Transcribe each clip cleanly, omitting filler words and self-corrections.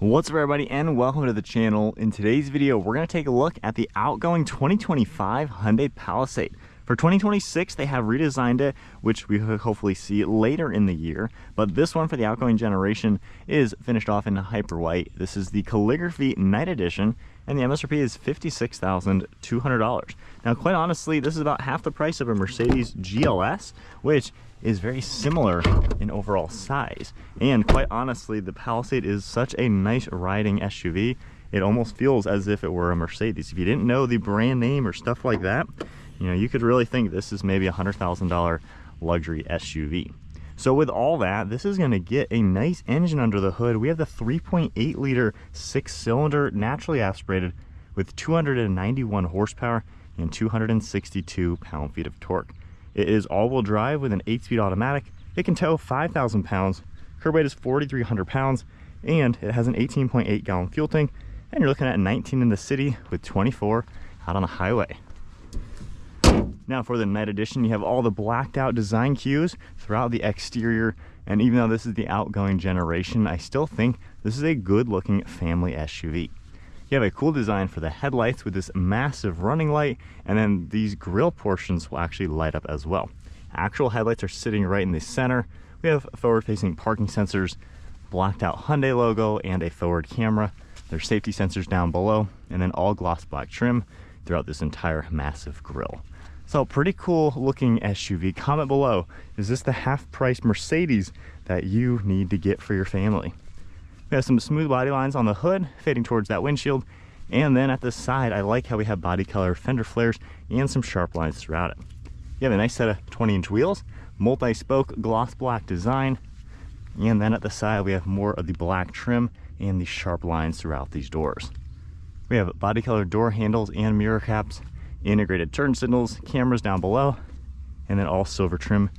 What's up everybody, and welcome to the channel. In today's video, we're going to take a look at the outgoing 2025 Hyundai Palisade. For 2026, they have redesigned it, which we will hopefully see later in the year. But this one for the outgoing generation is finished off in hyper white. This is the Calligraphy Night Edition, and the MSRP is $56,200. Now, quite honestly, this is about half the price of a Mercedes GLS, which is very similar in overall size. And quite honestly, the Palisade is such a nice riding SUV. It almost feels as if it were a Mercedes. If you didn't know the brand name or stuff like that, you know, you could really think this is maybe a $100,000 luxury SUV. So with all that, this is going to get a nice engine under the hood. We have the 3.8 liter 6-cylinder naturally aspirated with 291 horsepower and 262 pound-feet of torque. It is all-wheel drive with an 8-speed automatic. It can tow 5,000 pounds. Curb weight is 4,300 pounds, and it has an 18.8 gallon fuel tank. And you're looking at 19 in the city with 24 out on the highway. Now for the Night Edition, you have all the blacked out design cues throughout the exterior. And even though this is the outgoing generation, I still think this is a good looking family SUV. You have a cool design for the headlights with this massive running light, and then these grille portions will actually light up as well. Actual headlights are sitting right in the center. We have forward-facing parking sensors, blacked out Hyundai logo, and a forward camera. There's safety sensors down below, and then all gloss black trim throughout this entire massive grille. So pretty cool looking SUV. Comment below, is this the half-price Mercedes that you need to get for your family? We have some smooth body lines on the hood, fading towards that windshield. And then at the side, I like how we have body color fender flares and some sharp lines throughout it. You have a nice set of 20-inch wheels, multi-spoke gloss black design. And then at the side, we have more of the black trim and the sharp lines throughout these doors. We have body color door handles and mirror caps, integrated turn signals, cameras down below, and then all silver trim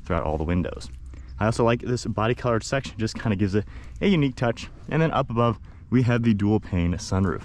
throughout all the windows. I also like this body colored section, just kind of gives it a unique touch. And then up above, we have the dual pane sunroof.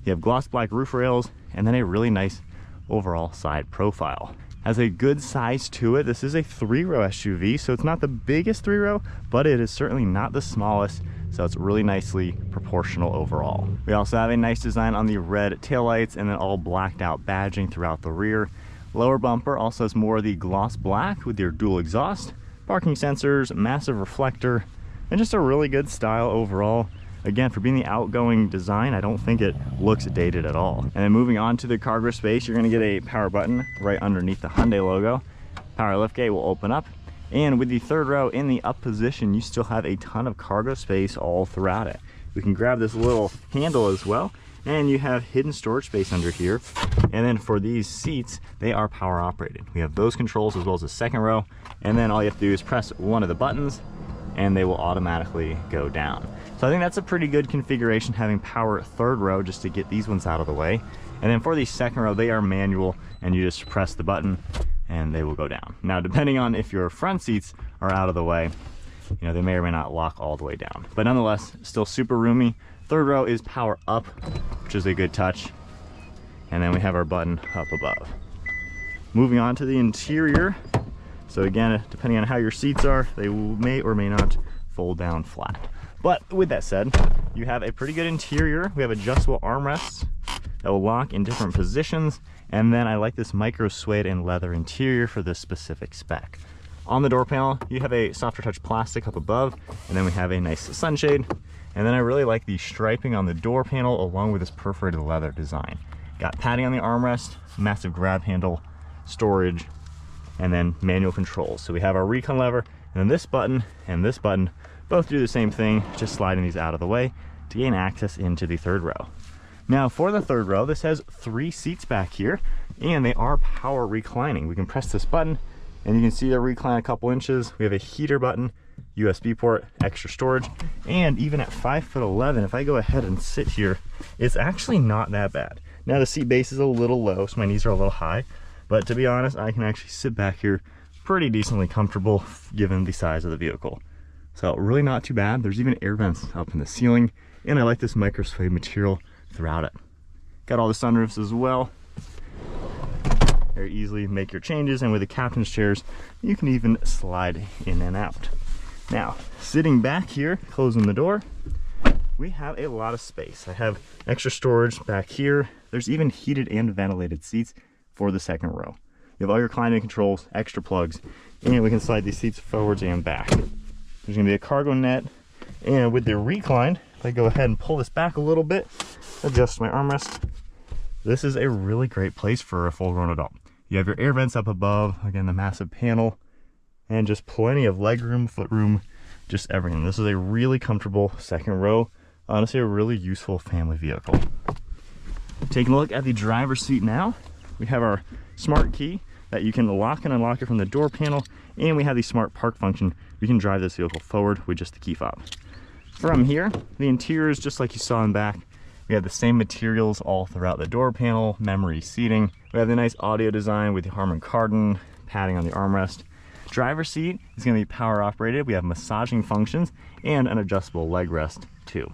You have gloss black roof rails, and then a really nice overall side profile. Has a good size to it. This is a 3-row SUV, so it's not the biggest 3-row, but it is certainly not the smallest, so it's really nicely proportional overall. We also have a nice design on the red taillights, and then all blacked out badging throughout the rear. Lower bumper also has more of the gloss black with your dual exhaust, parking sensors, massive reflector, and just a really good style overall. Again, for being the outgoing design, I don't think it looks dated at all. And then moving on to the cargo space, you're gonna get a power button right underneath the Hyundai logo. Power liftgate will open up. And with the 3rd row in the up position, you still have a ton of cargo space all throughout it. We can grab this little handle as well, and you have hidden storage space under here. And then for these seats, they are power operated. We have those controls as well as the 2nd row, and then all you have to do is press one of the buttons and they will automatically go down. So I think that's a pretty good configuration, having power 3rd row, just to get these ones out of the way. And then for the 2nd row, they are manual, and you just press the button and they will go down. Now, depending on if your front seats are out of the way, you know, they may or may not lock all the way down. But nonetheless, still super roomy. 3rd row is power up, which is a good touch. And then we have our button up above. Moving on to the interior. So again, depending on how your seats are, they may or may not fold down flat. But with that said, you have a pretty good interior. We have adjustable armrests that will lock in different positions. And then I like this microsuede and leather interior for this specific spec. On the door panel, you have a softer touch plastic up above, and then we have a nice sunshade. And then I really like the striping on the door panel along with this perforated leather design. Got padding on the armrest, massive grab handle, storage, and then manual controls. So we have our recon lever, and then this button and this button both do the same thing, just sliding these out of the way to gain access into the 3rd row. Now for the 3rd row, this has 3 seats back here, and they are power reclining. We can press this button and you can see they recline a couple inches. We have a heater button, USB port, extra storage, and even at 5'11", if I go ahead and sit here, it's actually not that bad. Now the seat base is a little low, so my knees are a little high, but to be honest, I can actually sit back here pretty decently comfortable given the size of the vehicle. So really not too bad. There's even air vents up in the ceiling, and I like this microsuede material throughout it. Got all the sunroofs as well. Very easily make your changes, and with the captain's chairs, you can even slide in and out. Now, sitting back here, closing the door, we have a lot of space. I have extra storage back here. There's even heated and ventilated seats for the second row. You have all your climate controls, extra plugs, and we can slide these seats forwards and back. There's gonna be a cargo net, and with the recline, if I go ahead and pull this back a little bit, adjust my armrest, this is a really great place for a full-grown adult. You have your air vents up above, again, the massive panel, and just plenty of legroom, footroom, just everything. This is a really comfortable second row. Honestly, a really useful family vehicle. Taking a look at the driver's seat now, we have our smart key that you can lock and unlock it from the door panel, and we have the smart park function. We can drive this vehicle forward with just the key fob. From here, the interior is just like you saw in back. We have the same materials all throughout the door panel, memory seating. We have the nice audio design with the Harman Kardon padding on the armrest. Driver's seat is going to be power operated. We have massaging functions and an adjustable leg rest too.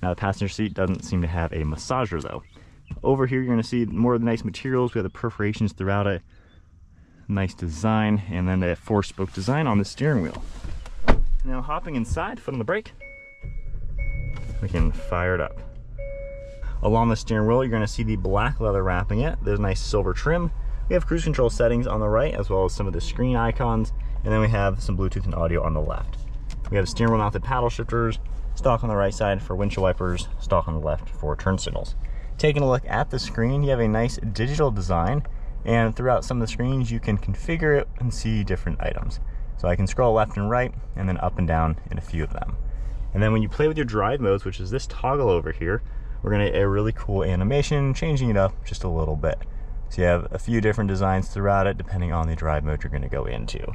Now the passenger seat doesn't seem to have a massager though. Over here you're going to see more of the nice materials. We have the perforations throughout it. Nice design, and then a 4-spoke design on the steering wheel. Now hopping inside, foot on the brake, we can fire it up. Along the steering wheel, you're going to see the black leather wrapping it. There's a nice silver trim. We have cruise control settings on the right, as well as some of the screen icons, and then we have some Bluetooth and audio on the left. We have steering wheel mounted paddle shifters, stalk on the right side for windshield wipers, stalk on the left for turn signals. Taking a look at the screen, you have a nice digital design, and throughout some of the screens you can configure it and see different items. So I can scroll left and right, and then up and down in a few of them. And then when you play with your drive modes, which is this toggle over here, we're gonna get a really cool animation, changing it up just a little bit. So you have a few different designs throughout it, depending on the drive mode you're gonna go into.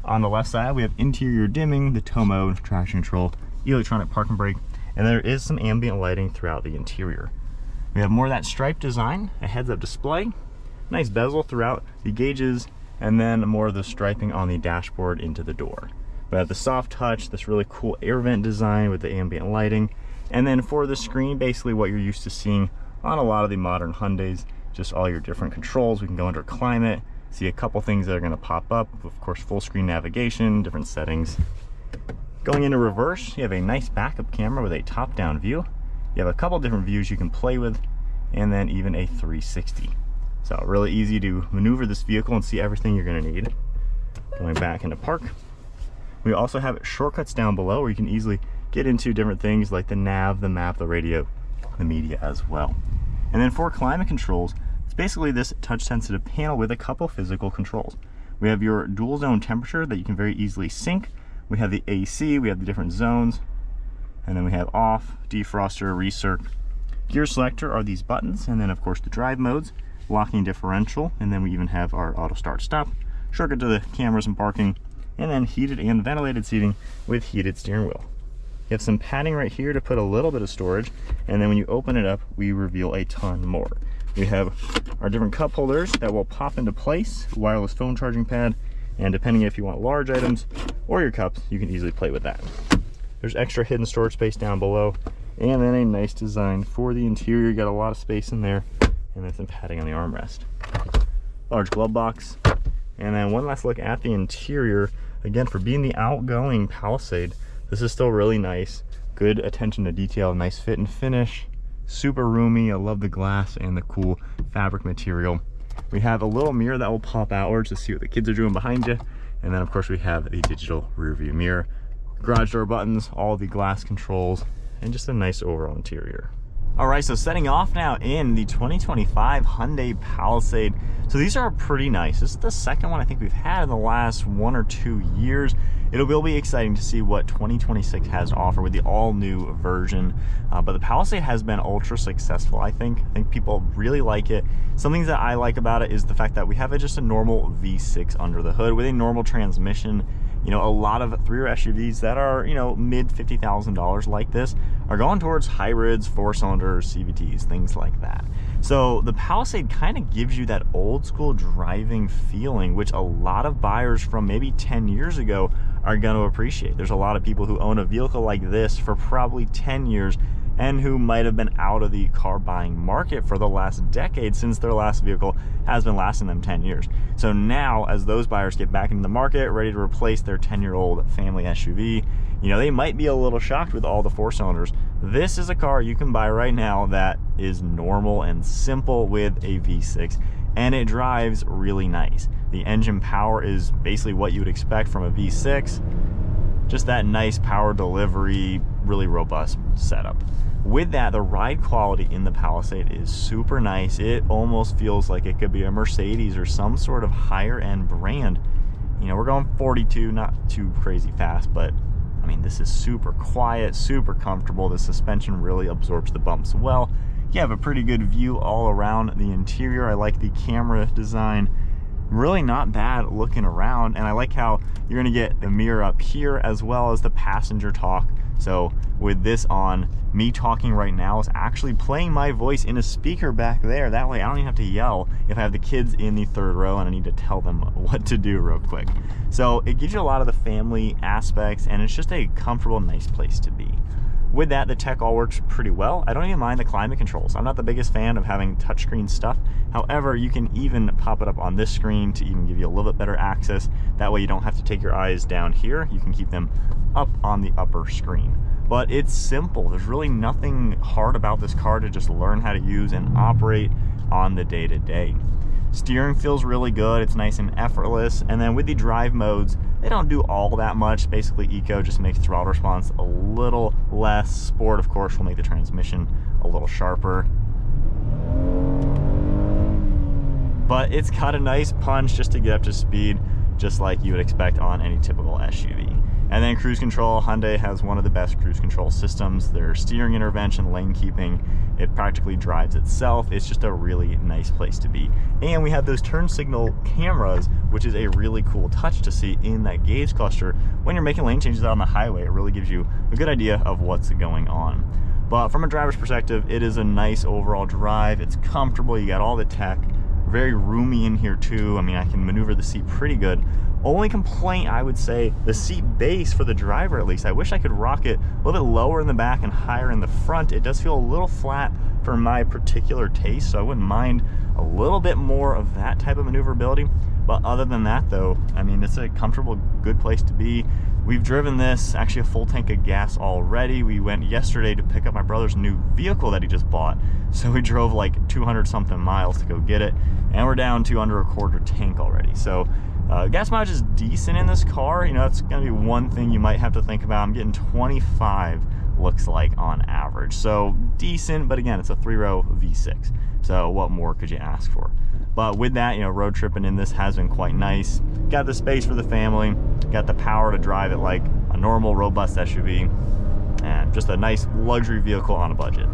On the left side, we have interior dimming, the tow mode, traction control, electronic parking brake, and there is some ambient lighting throughout the interior. We have more of that stripe design, a heads-up display, nice bezel throughout the gauges, and then more of the striping on the dashboard into the door. We have the soft touch, this really cool air vent design with the ambient lighting, and then for the screen, basically what you're used to seeing on a lot of the modern Hyundais, just all your different controls. We can go under climate, see a couple things that are going to pop up, of course full screen navigation, different settings. Going into reverse, you have a nice backup camera with a top-down view. You have a couple different views you can play with, and then even a 360. So really easy to maneuver this vehicle and see everything you're going to need. Going back into park. We also have shortcuts down below where you can easily get into different things like the nav, the map, the radio, the media as well. And then for climate controls, it's basically this touch sensitive panel with a couple physical controls. We have your dual zone temperature that you can very easily sync. We have the AC, we have the different zones, and then we have off, defroster, recirc. Gear selector are these buttons, and then of course the drive modes, locking differential, and then we even have our auto start stop, shortcut to the cameras and parking, and then heated and ventilated seating with heated steering wheel. You have some padding right here to put a little bit of storage, and then when you open it up, we reveal a ton more. We have our different cup holders that will pop into place, wireless phone charging pad, and depending if you want large items or your cups, you can easily play with that. There's extra hidden storage space down below, and then a nice design for the interior. You got a lot of space in there, and then some padding on the armrest. Large glove box, and then one last look at the interior. Again, for being the outgoing Palisade, this is still really nice. Good attention to detail, nice fit and finish, super roomy. I love the glass and the cool fabric material. We have a little mirror that will pop outwards to see what the kids are doing behind you. And then of course we have the digital rear view mirror, garage door buttons, all the glass controls, and just a nice overall interior. All right, so setting off now in the 2025 Hyundai Palisade. So these are pretty nice. This is the second one I think we've had in the last 1 or 2 years. It will be exciting to see what 2026 has to offer with the all-new version. But the Palisade has been ultra successful, I think. I think people really like it. Some things that I like about it is the fact that we have just a normal V6 under the hood with a normal transmission. You know, a lot of three-row SUVs that are, you know, mid $50,000 like this are going towards hybrids, 4-cylinders, CVTs, things like that. So the Palisade kind of gives you that old school driving feeling, which a lot of buyers from maybe 10 years ago are going to appreciate. There's a lot of people who own a vehicle like this for probably 10 years and who might have been out of the car buying market for the last decade, since their last vehicle has been lasting them 10 years. So now, as those buyers get back into the market, ready to replace their 10-year-old family SUV, you know, they might be a little shocked with all the 4-cylinders This is a car you can buy right now that is normal and simple with a V6, and it drives really nice. The engine power is basically what you would expect from a V6. Just that nice power delivery, really robust setup. With that, the ride quality in the Palisade is super nice. It almost feels like it could be a Mercedes or some sort of higher end brand. You know, we're going 42, not too crazy fast, but I mean, this is super quiet, super comfortable. The suspension really absorbs the bumps well. You have a pretty good view all around the interior. I like the camera design. Really not bad looking around, and I like how you're gonna get the mirror up here as well as the passenger talk. So with this on, me talking right now is actually playing my voice in a speaker back there. That way I don't even have to yell if I have the kids in the third row and I need to tell them what to do real quick. So it gives you a lot of the family aspects, and it's just a comfortable, nice place to be. With that, the tech all works pretty well. I don't even mind the climate controls. I'm not the biggest fan of having touchscreen stuff. However, you can even pop it up on this screen to even give you a little bit better access. That way you don't have to take your eyes down here. You can keep them up on the upper screen. But it's simple. There's really nothing hard about this car to just learn how to use and operate on the day-to-day. Steering feels really good. It's nice and effortless. And then with the drive modes, they don't do all that much. Basically, Eco just makes throttle response a little less. Sport, of course, will make the transmission a little sharper. But it's got a nice punch just to get up to speed, just like you would expect on any typical SUV. And then cruise control, Hyundai has one of the best cruise control systems. Their steering intervention, lane keeping, it practically drives itself. It's just a really nice place to be. And we have those turn signal cameras, which is a really cool touch to see in that gauge cluster. When you're making lane changes out on the highway, it really gives you a good idea of what's going on. But from a driver's perspective, it is a nice overall drive. It's comfortable, you got all the tech, very roomy in here too. I mean, I can maneuver the seat pretty good. Only complaint, I would say, the seat base for the driver at least. I wish I could rock it a little bit lower in the back and higher in the front. It does feel a little flat for my particular taste, so I wouldn't mind a little bit more of that type of maneuverability. But other than that though, I mean, it's a comfortable, good place to be. We've driven this, actually a full tank of gas already. We went yesterday to pick up my brother's new vehicle that he just bought. So we drove like 200 something miles to go get it, and we're down to under a quarter tank already. So gas mileage is decent in this car. You know, that's gonna be one thing you might have to think about. I'm getting 25, looks like, on average. So decent, but again, it's a 3-row V6. So what more could you ask for? But with that, you know, road tripping in this has been quite nice. Got the space for the family, got the power to drive it like a normal, robust SUV, and just a nice luxury vehicle on a budget.